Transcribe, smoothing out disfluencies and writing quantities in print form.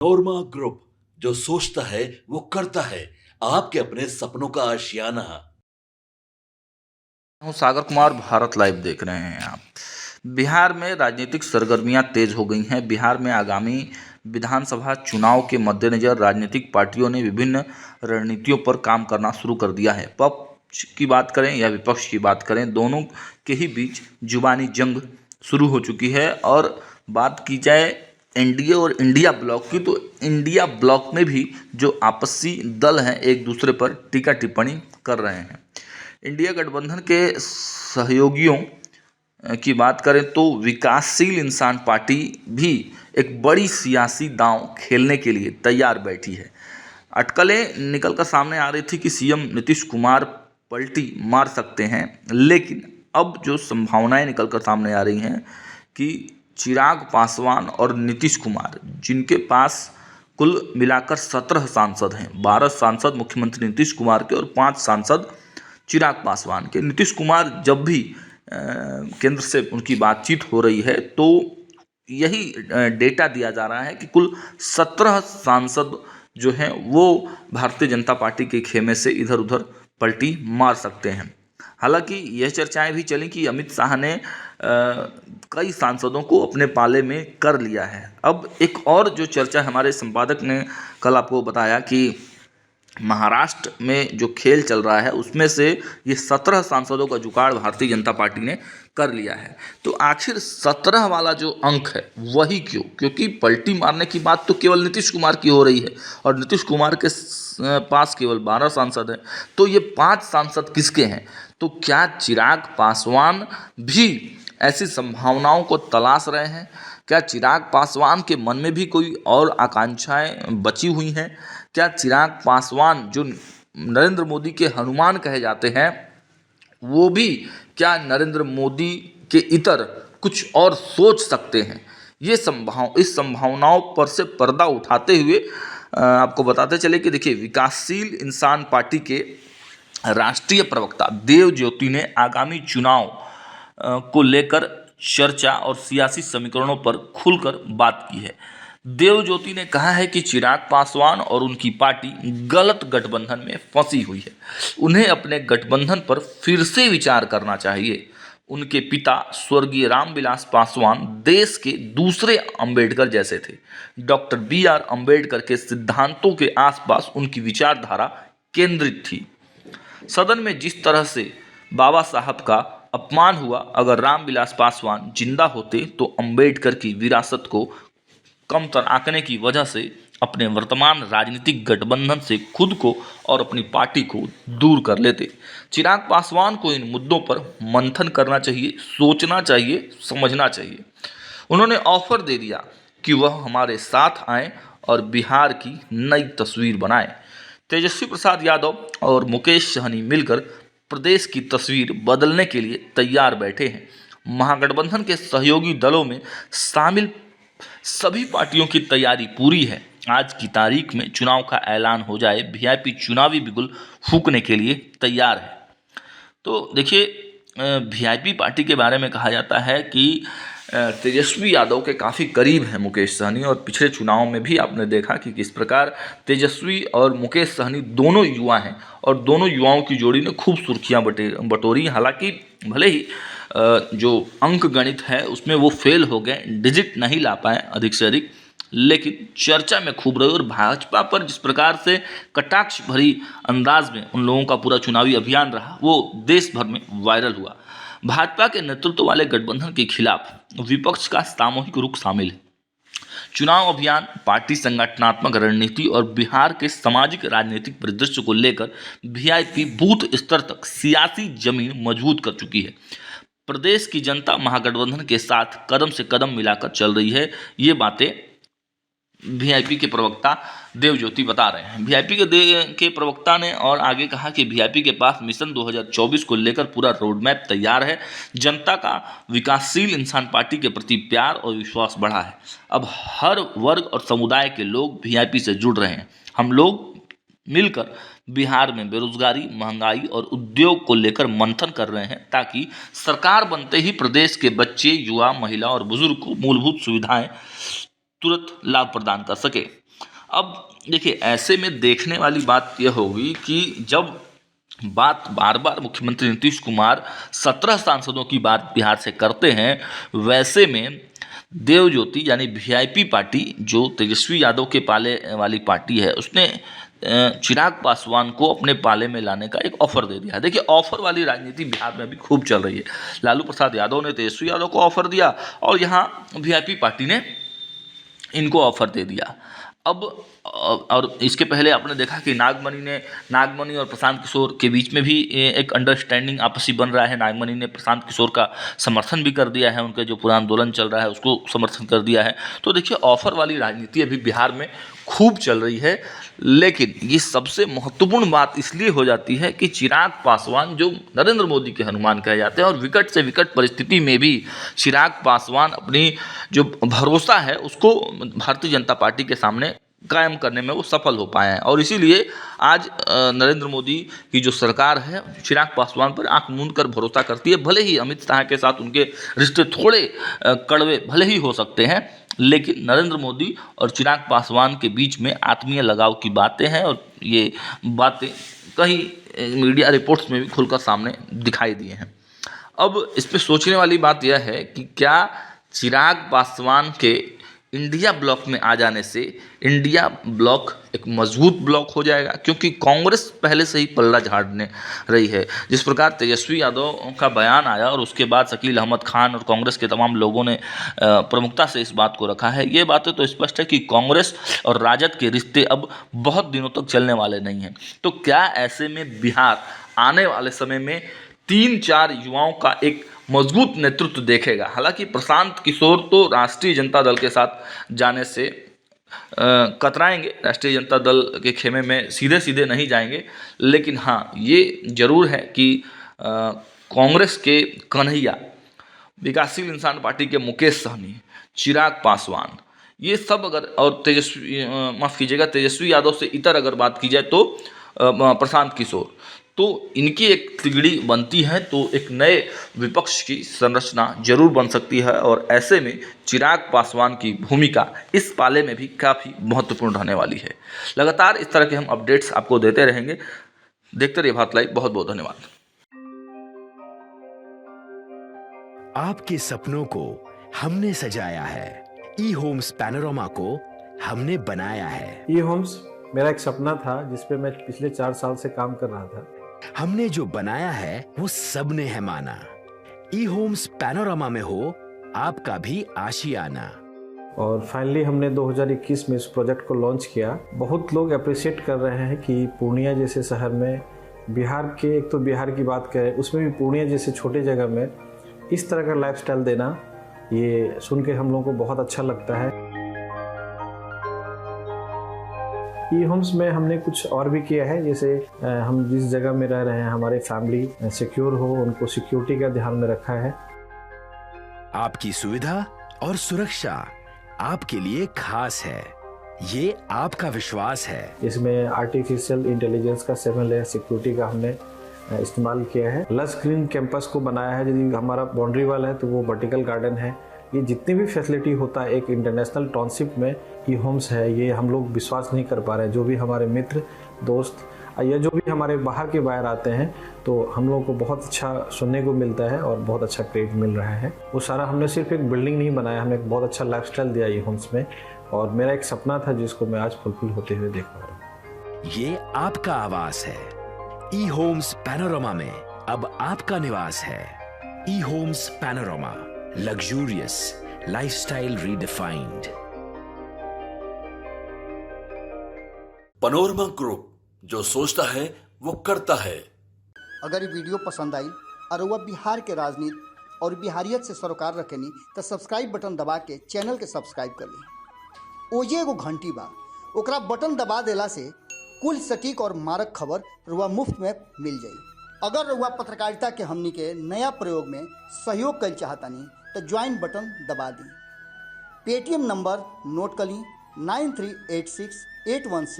नोरमा group, जो सोचता है वो करता है। आपके अपने सपनों का आशियाना। हूँ सागर कुमार, भारत लाइव देख रहे हैं आप। बिहार में राजनीतिक सरगर्मियां तेज हो गई हैं। बिहार में आगामी विधानसभा चुनाव के मद्देनज़र राजनीतिक पार्टियों ने विभिन्न रणनीतियों पर काम करना शुरू कर दिया है। पक्ष की बात करें या विपक्ष की बात करें, दोनों के ही बीच जुबानी जंग शुरू हो चुकी है। और बात की जाए एनडीए और इंडिया ब्लॉक की, तो इंडिया ब्लॉक में भी जो आपसी दल हैं एक दूसरे पर टीका टिप्पणी कर रहे हैं। इंडिया गठबंधन के सहयोगियों की बात करें तो विकासशील इंसान पार्टी भी एक बड़ी सियासी दांव खेलने के लिए तैयार बैठी है। अटकलें निकल कर सामने आ रही थी कि सीएम नीतीश कुमार पलटी मार सकते हैं, लेकिन अब जो संभावनाएं निकल कर सामने आ रही हैं कि चिराग पासवान और नीतीश कुमार, जिनके पास कुल मिलाकर 17 सांसद हैं, 12 सांसद मुख्यमंत्री नीतीश कुमार के और 5 सांसद चिराग पासवान के। नीतीश कुमार जब भी केंद्र से उनकी बातचीत हो रही है तो यही डेटा दिया जा रहा है कि कुल 17 सांसद जो हैं वो भारतीय जनता पार्टी के खेमे से इधर उधर पलटी मार सकते हैं। हालांकि यह चर्चाएं भी चली कि अमित शाह ने कई सांसदों को अपने पाले में कर लिया है। अब एक और जो चर्चा हमारे संपादक ने कल आपको बताया कि महाराष्ट्र में जो खेल चल रहा है उसमें से ये 17 सांसदों का जुगाड़ भारतीय जनता पार्टी ने कर लिया है। तो आखिर 17 वाला जो अंक है वही क्यों? क्योंकि पलटी मारने की बात तो केवल नीतीश कुमार की हो रही है और नीतीश कुमार के पास केवल 12 सांसद हैं। तो ये 5 सांसद किसके हैं? तो क्या चिराग पासवान भी ऐसी संभावनाओं को तलाश रहे हैं? क्या चिराग पासवान के मन में भी कोई और आकांक्षाएं बची हुई हैं? क्या चिराग पासवान, जो नरेंद्र मोदी के हनुमान कहे जाते हैं, वो भी क्या नरेंद्र मोदी के इतर कुछ और सोच सकते हैं? इस संभावनाओं पर से पर्दा उठाते हुए आपको बताते चले कि देखिए, विकासशील इंसान पार्टी के राष्ट्रीय प्रवक्ता देव ज्योति ने आगामी चुनाव को लेकर चर्चा और सियासी समीकरणों पर खुलकर बात की है। देव ज्योति ने कहा है कि चिराग पासवान और उनकी पार्टी गलत गठबंधन में फंसी हुई है। उन्हें अपने गठबंधन पर फिर से विचार करना चाहिए। उनके पिता स्वर्गीय रामविलास पासवान देश के दूसरे अंबेडकर जैसे थे। डॉक्टर BR अंबेडकर के सिद्धांतों के आसपास उनकी विचारधारा केंद्रित थी। सदन में जिस तरह से बाबा साहब का अपमान हुआ, अगर रामविलास पासवान जिंदा होते तो अंबेडकर की विरासत को कमतर आंकने की वजह से अपने वर्तमान राजनीतिक गठबंधन से खुद को और अपनी पार्टी को दूर कर लेते। चिराग पासवान को इन मुद्दों पर मंथन करना चाहिए, सोचना चाहिए, समझना चाहिए। उन्होंने ऑफर दे दिया कि वह हमारे साथ आए और बिहार की नई तस्वीर बनाए। तेजस्वी प्रसाद यादव और मुकेश सहनी मिलकर प्रदेश की तस्वीर बदलने के लिए तैयार बैठे हैं। महागठबंधन के सहयोगी दलों में शामिल सभी पार्टियों की तैयारी पूरी है। आज की तारीख में चुनाव का ऐलान हो जाए, वीआईपी चुनावी बिगुल फूंकने के लिए तैयार है। तो देखिए, वीआईपी पार्टी के बारे में कहा जाता है कि तेजस्वी यादव के काफ़ी करीब हैं मुकेश सहनी, और पिछले चुनाव में भी आपने देखा कि किस प्रकार तेजस्वी और मुकेश सहनी दोनों युवा हैं और दोनों युवाओं की जोड़ी ने खूब सुर्खियां बटोरी। हालांकि भले ही जो अंक गणित है उसमें वो फेल हो गए, डिजिट नहीं ला पाए अधिक से अधिक, लेकिन चर्चा में खूब रहे। और भाजपा पर जिस प्रकार से कटाक्ष भरी अंदाज में उन लोगों का पूरा चुनावी अभियान रहा, वो देश भर में वायरल हुआ। भाजपा के नेतृत्व वाले गठबंधन के खिलाफ विपक्ष का सामूहिक रुख शामिल है। चुनाव अभियान, पार्टी संगठनात्मक रणनीति और बिहार के सामाजिक राजनीतिक परिदृश्य को लेकर वीआईपी बूथ स्तर तक सियासी जमीन मजबूत कर चुकी है। प्रदेश की जनता महागठबंधन के साथ कदम से कदम मिलाकर चल रही है। ये बातें वीआईपी के प्रवक्ता देव ज्योति बता रहे हैं। वीआईपी के प्रवक्ता ने और आगे कहा कि वीआईपी के पास मिशन 2024 को लेकर पूरा रोडमैप तैयार है। जनता का विकासशील इंसान पार्टी के प्रति प्यार और विश्वास बढ़ा है। अब हर वर्ग और समुदाय के लोग वीआईपी से जुड़ रहे हैं। हम लोग मिलकर बिहार में बेरोजगारी, महंगाई और उद्योग को लेकर मंथन कर रहे हैं, ताकि सरकार बनते ही प्रदेश के बच्चे, युवा, महिला और बुजुर्ग को मूलभूत सुविधाएं तुरंत लाभ प्रदान कर सके। अब देखिए, ऐसे में देखने वाली बात यह होगी कि जब बात बार बार मुख्यमंत्री नीतीश कुमार 17 सांसदों की बात बिहार से करते हैं, वैसे में देव ज्योति यानी वीआईपी पार्टी जो तेजस्वी यादव के पाले वाली पार्टी है, उसने चिराग पासवान को अपने पाले में लाने का एक ऑफर दे दिया। देखिए, ऑफर वाली राजनीति बिहार में अभी खूब चल रही है। लालू प्रसाद यादव ने तेजस्वी यादव को ऑफर दिया और यहाँ वीआईपी पार्टी ने इनको ऑफर दे दिया। अब और इसके पहले आपने देखा कि नागमणि और प्रशांत किशोर के बीच में भी एक अंडरस्टैंडिंग आपसी बन रहा है। नागमणि ने प्रशांत किशोर का समर्थन भी कर दिया है, उनके जो पूरा आंदोलन चल रहा है उसको समर्थन कर दिया है। तो देखिए, ऑफर वाली राजनीति अभी बिहार में खूब चल रही है। लेकिन ये सबसे महत्वपूर्ण बात इसलिए हो जाती है कि चिराग पासवान जो नरेंद्र मोदी के हनुमान कहे जाते हैं, और विकट से विकट परिस्थिति में भी चिराग पासवान अपनी जो भरोसा है उसको भारतीय जनता पार्टी के सामने कायम करने में वो सफल हो पाए हैं। और इसीलिए आज नरेंद्र मोदी की जो सरकार है चिराग पासवान पर आंख मूंद कर भरोसा करती है। भले ही अमित शाह के साथ उनके रिश्ते थोड़े कड़वे भले ही हो सकते हैं, लेकिन नरेंद्र मोदी और चिराग पासवान के बीच में आत्मीय लगाव की बातें हैं, और ये बातें कई मीडिया रिपोर्ट्स में भी खुलकर सामने दिखाई दी हैं। अब इस पर सोचने वाली बात यह है कि क्या चिराग पासवान के इंडिया ब्लॉक में आ जाने से इंडिया ब्लॉक एक मजबूत ब्लॉक हो जाएगा, क्योंकि कांग्रेस पहले से ही पल्ला झाड़ने रही है। जिस प्रकार तेजस्वी यादव का बयान आया और उसके बाद शकील अहमद खान और कांग्रेस के तमाम लोगों ने प्रमुखता से इस बात को रखा है, ये बातें तो स्पष्ट है कि कांग्रेस और राजद के रिश्ते अब बहुत दिनों तक चलने वाले नहीं हैं। तो क्या ऐसे में बिहार आने वाले समय में 3-4 युवाओं का एक मजबूत नेतृत्व देखेगा? हालांकि प्रशांत किशोर तो राष्ट्रीय जनता दल के साथ जाने से कतराएंगे, राष्ट्रीय जनता दल के खेमे में सीधे सीधे नहीं जाएंगे, लेकिन हाँ, ये जरूर है कि कांग्रेस के कन्हैया, विकासशील इंसान पार्टी के मुकेश सहनी, चिराग पासवान, ये सब अगर, और तेजस्वी यादव से इतर अगर बात की जाए तो प्रशांत किशोर, तो इनकी एक तिगड़ी बनती है तो एक नए विपक्ष की संरचना जरूर बन सकती है। और ऐसे में चिराग पासवान की भूमिका इस पाले में भी काफ़ी महत्वपूर्ण रहने वाली है। लगातार इस तरह के हम अपडेट्स आपको देते रहेंगे। देखते रहिए भारत लाइव। बहुत बहुत धन्यवाद। आपके सपनों को हमने सजाया है, ई होम्स पैनोरमा को हमने बनाया है। ई होम्स मेरा एक सपना था जिसपे मैं पिछले 4 साल से काम कर रहा था। हमने जो बनाया है वो सबने है माना। ई होम्स पैनोरमा में हो आपका भी आशियाना। और फाइनली हमने 2021 में इस प्रोजेक्ट को लॉन्च किया। बहुत लोग अप्रिशिएट कर रहे हैं कि पूर्णिया जैसे शहर में, बिहार के, एक तो बिहार की बात करें उसमें भी पूर्णिया जैसे छोटे जगह में इस तरह का लाइफस्टाइल देना, ये सुन के हम लोगों को बहुत अच्छा लगता है। ई होम्स में हमने कुछ और भी किया है, जैसे हम जिस जगह में रह रहे हैं हमारे फैमिली सिक्योर हो, उनको सिक्योरिटी का ध्यान में रखा है। आपकी सुविधा और सुरक्षा आपके लिए खास है, ये आपका विश्वास है। इसमें आर्टिफिशियल इंटेलिजेंस का 7 लेयर सिक्योरिटी का हमने इस्तेमाल किया है। लस ग्रीन कैंपस को बनाया है। यदि हमारा बाउंड्री वाल है तो वो वर्टिकल गार्डन है। ये जितनी भी फैसिलिटी होता है एक इंटरनेशनल टाउनशिप में ई होम्स है, ये हम लोग विश्वास नहीं कर पा रहे हैं। जो भी हमारे मित्र दोस्त या जो भी हमारे बाहर के बाहर आते हैं तो हम लोगों को बहुत अच्छा सुनने को मिलता है और बहुत अच्छा क्रेडिट मिल रहा है। वो सारा हमने सिर्फ एक बिल्डिंग नहीं बनाया, हमने एक बहुत अच्छा लाइफस्टाइल दिया ई होम्स में, और मेरा एक सपना था जिसको मैं आज फुलफिल होते हुए देख पा रहा हूँ। ये आपका आवास है। ई होम्स पैनोरमा में अब आपका निवास है। E homes panorama, luxurious lifestyle redefined. Panorama group, जो सोचता है वो करता है। अगर ये वीडियो पसंद आई और वह बिहार के राजनीति और बिहारियत से सरोकार रखेनी तो सब्सक्राइब बटन दबा के चैनल के सब्सक्राइब कर ली। ओजे एगो घंटी बा, ओकरा बटन दबा देला से कुल सटीक और मारक खबर रुआ मुफ्त में मिल जाई। अगर रुआ पत्रकारिता के हमनी के नया प्रयोग में सहयोग कर चाहतानी तो ज्वाइन बटन दबा दी। पेटीएम नंबर नोट कर ली 938681